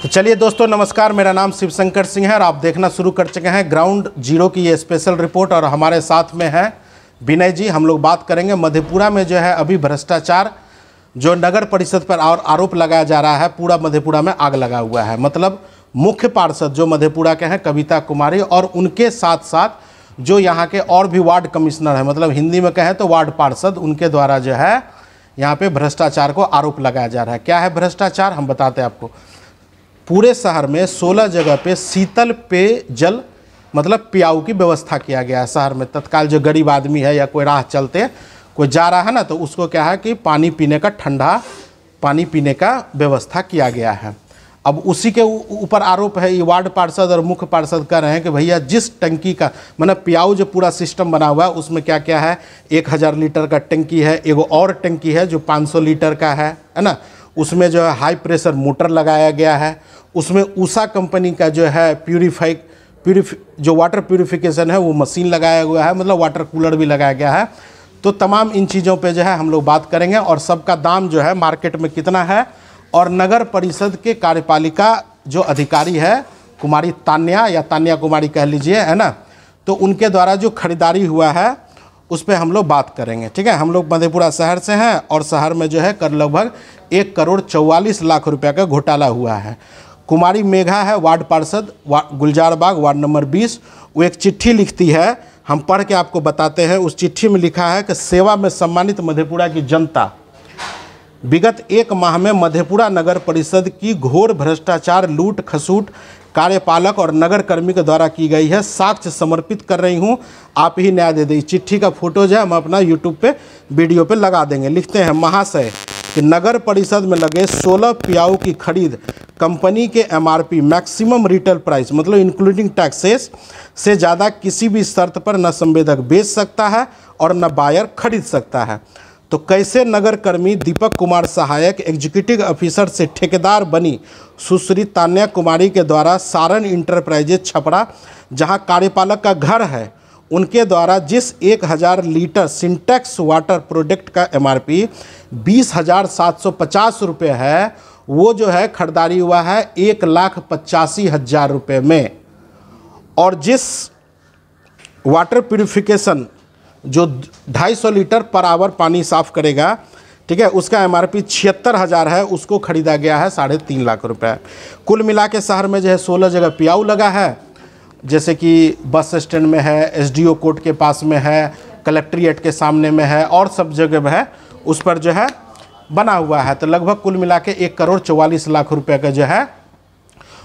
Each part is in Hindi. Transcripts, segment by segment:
तो चलिए दोस्तों नमस्कार, मेरा नाम शिवशंकर सिंह है और आप देखना शुरू कर चुके हैं ग्राउंड जीरो की ये स्पेशल रिपोर्ट। और हमारे साथ में है विनय जी। हम लोग बात करेंगे मधेपुरा में जो है अभी भ्रष्टाचार जो नगर परिषद पर और आरोप लगाया जा रहा है, पूरा मधेपुरा में आग लगा हुआ है। मतलब मुख्य पार्षद जो मधेपुरा के हैं कविता कुमारी और उनके साथ साथ जो यहाँ के और भी वार्ड कमिश्नर हैं, मतलब हिंदी में कहें तो वार्ड पार्षद, उनके द्वारा जो है यहाँ पे भ्रष्टाचार को आरोप लगाया जा रहा है। क्या है भ्रष्टाचार, हम बताते हैं आपको। पूरे शहर में 16 जगह पे शीतल पेयजल मतलब पियाऊ की व्यवस्था किया गया है शहर में। तत्काल जो गरीब आदमी है या कोई राह चलते कोई जा रहा है ना, तो उसको क्या है कि पानी पीने का, ठंडा पानी पीने का व्यवस्था किया गया है। अब उसी के ऊपर आरोप है। ये वार्ड पार्षद और मुख्य पार्षद कह रहे हैं कि भैया जिस टंकी का मतलब पियाऊ जो पूरा सिस्टम बना हुआ है उसमें क्या क्या है, 1000 लीटर का टंकी है, एगो और टंकी है जो 500 लीटर का है ना। उसमें जो है हाई प्रेशर मोटर लगाया गया है। उसमें उषा कंपनी का जो है जो वाटर प्यूरिफिकेशन है वो मशीन लगाया हुआ है, मतलब वाटर कूलर भी लगाया गया है। तो तमाम इन चीज़ों पे जो है हम लोग बात करेंगे और सबका दाम जो है मार्केट में कितना है। और नगर परिषद के कार्यपालिका जो अधिकारी है कुमारी तान्या या तान्या कुमारी कह लीजिए, है ना, तो उनके द्वारा जो खरीदारी हुआ है उस पर हम लोग बात करेंगे। ठीक है, हम लोग मधेपुरा शहर से हैं और शहर में जो है कर लगभग 1,44,00,000 रुपये का घोटाला हुआ है। कुमारी मेघा है वार्ड पार्षद गुलजार बाग वार्ड नंबर 20। वो एक चिट्ठी लिखती है, हम पढ़ के आपको बताते हैं। उस चिट्ठी में लिखा है कि सेवा में सम्मानित मधेपुरा की जनता, विगत 1 माह में मधेपुरा नगर परिषद की घोर भ्रष्टाचार, लूट खसूट कार्यपालक और नगर कर्मी के द्वारा की गई है। साक्ष्य समर्पित कर रही हूं, आप ही न्याय दे दें। चिट्ठी का फोटो जो है हम अपना यूट्यूब पे वीडियो पे लगा देंगे। लिखते हैं, महाशय कि नगर परिषद में लगे 16 पियाऊ की खरीद कंपनी के MRP मैक्सिमम रिटेल प्राइस मतलब इंक्लूडिंग टैक्सेस से ज़्यादा किसी भी शर्त पर न संवेदक बेच सकता है और न बायर खरीद सकता है। तो कैसे नगर कर्मी दीपक कुमार सहायक एग्जीक्यूटिव ऑफिसर से ठेकेदार बनी सुश्री तान्या कुमारी के द्वारा सारण इंटरप्राइजेज छपरा, जहां कार्यपालक का घर है, उनके द्वारा जिस 1000 लीटर सिंटेक्स वाटर प्रोडक्ट का MRP 20,750 रुपये है, वो जो है खरीदारी हुआ है 1,85,000 रुपये में। और जिस वाटर प्यूरिफिकेशन जो 250 लीटर पर आवर पानी साफ़ करेगा, ठीक है, उसका MRP 76,000 है, उसको खरीदा गया है 3.5 लाख रुपए। कुल मिला के शहर में जो है 16 जगह पियाऊ लगा है, जैसे कि बस स्टैंड में है, SDO कोर्ट के पास में है, कलेक्ट्रेट के सामने में है और सब जगह है, उस पर जो है बना हुआ है। तो लगभग कुल मिला के 1,44,00,000 रुपये का जो है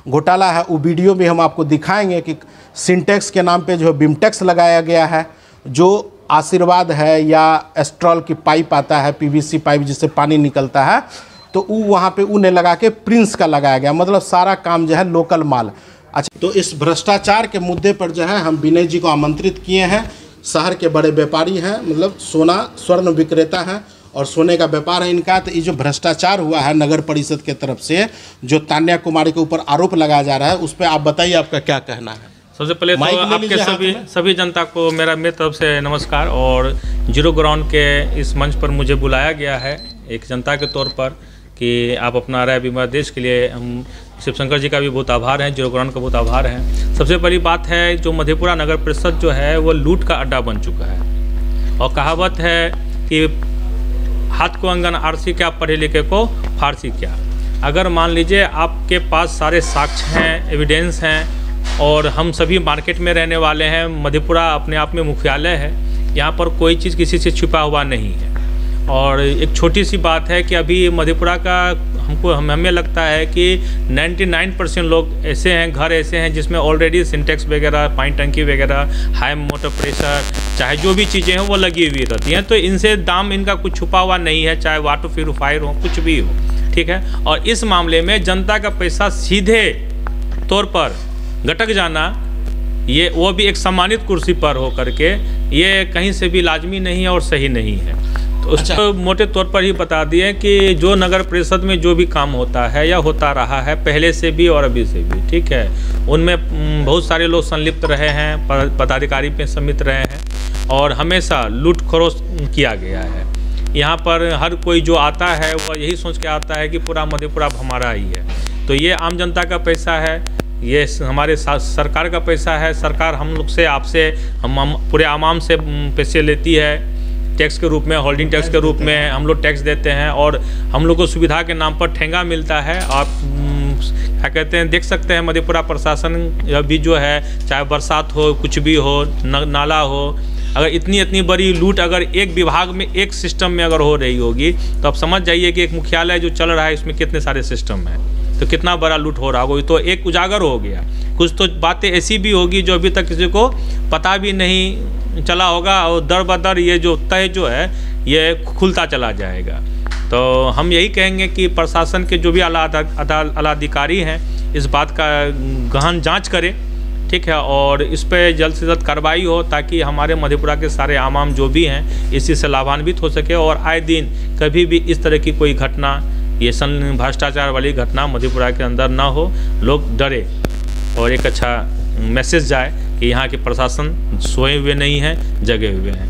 घोटाला है। वो वीडियो भी हम आपको दिखाएंगे कि सिंटेक्स के नाम पे जो है बिमटेक्स लगाया गया है, जो आशीर्वाद है या एस्ट्रॉल की पाइप आता है, PVC पाइप जिससे पानी निकलता है, तो वो वहाँ पे उन्हें लगा के प्रिंस का लगाया गया। मतलब सारा काम जो है लोकल माल। अच्छा, तो इस भ्रष्टाचार के मुद्दे पर जो है हम विनय जी को आमंत्रित किए हैं। शहर के बड़े व्यापारी हैं, मतलब स्वर्ण विक्रेता हैं और सोने का व्यापार है इनका। तो ये जो भ्रष्टाचार हुआ है नगर परिषद के तरफ से जो तान्या कुमारी के ऊपर आरोप लगाया जा रहा है, उस पर आप बताइए, आपका क्या कहना है। सबसे पहले तो आपके सभी जनता को मेरी तरफ से नमस्कार। और जीरो ग्राउंड के इस मंच पर मुझे बुलाया गया है एक जनता के तौर पर कि आप अपना राय विमर्श देश के लिए। हम शिवशंकर जी का भी बहुत आभार हैं, जीरो ग्राउंड का बहुत आभार है। सबसे पहली बात है, जो मधेपुरा नगर परिषद जो है वो लूट का अड्डा बन चुका है। और कहावत है कि हाथ को अंगन आरसी क्या, पढ़े लिखे को फारसी क्या। अगर मान लीजिए आपके पास सारे साक्ष्य हैं, एविडेंस हैं और हम सभी मार्केट में रहने वाले हैं, मधेपुरा अपने आप में मुख्यालय है, यहाँ पर कोई चीज़ किसी से छुपा हुआ नहीं है। और एक छोटी सी बात है कि अभी मधेपुरा का हमें लगता है कि 99% लोग ऐसे हैं, घर ऐसे हैं जिसमें ऑलरेडी सिंटेक्स वगैरह, पानी टंकी वगैरह, हाई मोटर प्रेशर, चाहे जो भी चीज़ें हैं वो लगी हुई रहती हैं। तो इनसे दाम इनका कुछ छुपा हुआ नहीं है, चाहे वाटर प्यूरिफायर हो, कुछ भी हो, ठीक है। और इस मामले में जनता का पैसा सीधे तौर पर गटक जाना, ये वो भी एक सम्मानित कुर्सी पर हो करके, ये कहीं से भी लाजमी नहीं है और सही नहीं है। तो उसको मोटे तौर पर ही बता दिए कि जो नगर परिषद में जो भी काम होता है या होता रहा है पहले से भी और अभी से भी, ठीक है, उनमें बहुत सारे लोग संलिप्त रहे हैं, पदाधिकारी पे सम्मिलित रहे हैं और हमेशा लूट खरोच किया गया है। यहाँ पर हर कोई जो आता है वह यही सोच के आता है कि पूरा मधेपुरा हमारा ही है। तो ये आम जनता का पैसा है, ये हमारे सरकार का पैसा है। सरकार हम लोग से, आपसे, हम पूरे आवाम से पैसे लेती है टैक्स के रूप में, होल्डिंग टैक्स के रूप में हम लोग टैक्स देते हैं, और हम लोग को सुविधा के नाम पर ठेंगा मिलता है। आप क्या कहते हैं, देख सकते हैं मधेपुरा प्रशासन अभी जो है, चाहे बरसात हो, कुछ भी हो, नाला हो, अगर इतनी बड़ी लूट अगर एक विभाग में, एक सिस्टम में अगर हो रही होगी, तो आप समझ जाइए कि एक मुख्यालय जो चल रहा है इसमें कितने सारे सिस्टम हैं, तो कितना बड़ा लूट हो रहा होगा। तो एक उजागर हो गया। कुछ तो बातें ऐसी भी होगी जो अभी तक किसी को पता भी नहीं चला होगा, और दर बदर ये जो तय जो है ये खुलता चला जाएगा। तो हम यही कहेंगे कि प्रशासन के जो भी आला अधिकारी हैं इस बात का गहन जांच करें, ठीक है, और इस पर जल्द से जल्द कार्रवाई हो, ताकि हमारे मधेपुरा के सारे आवाम जो भी हैं इसी से लाभान्वित हो सके, और आए दिन कभी भी इस तरह की कोई घटना, ये भ्रष्टाचार वाली घटना मधेपुरा के अंदर ना हो, लोग डरे, और एक अच्छा मैसेज जाए कि यहाँ के प्रशासन सोए हुए नहीं हैं, जगे हुए हैं।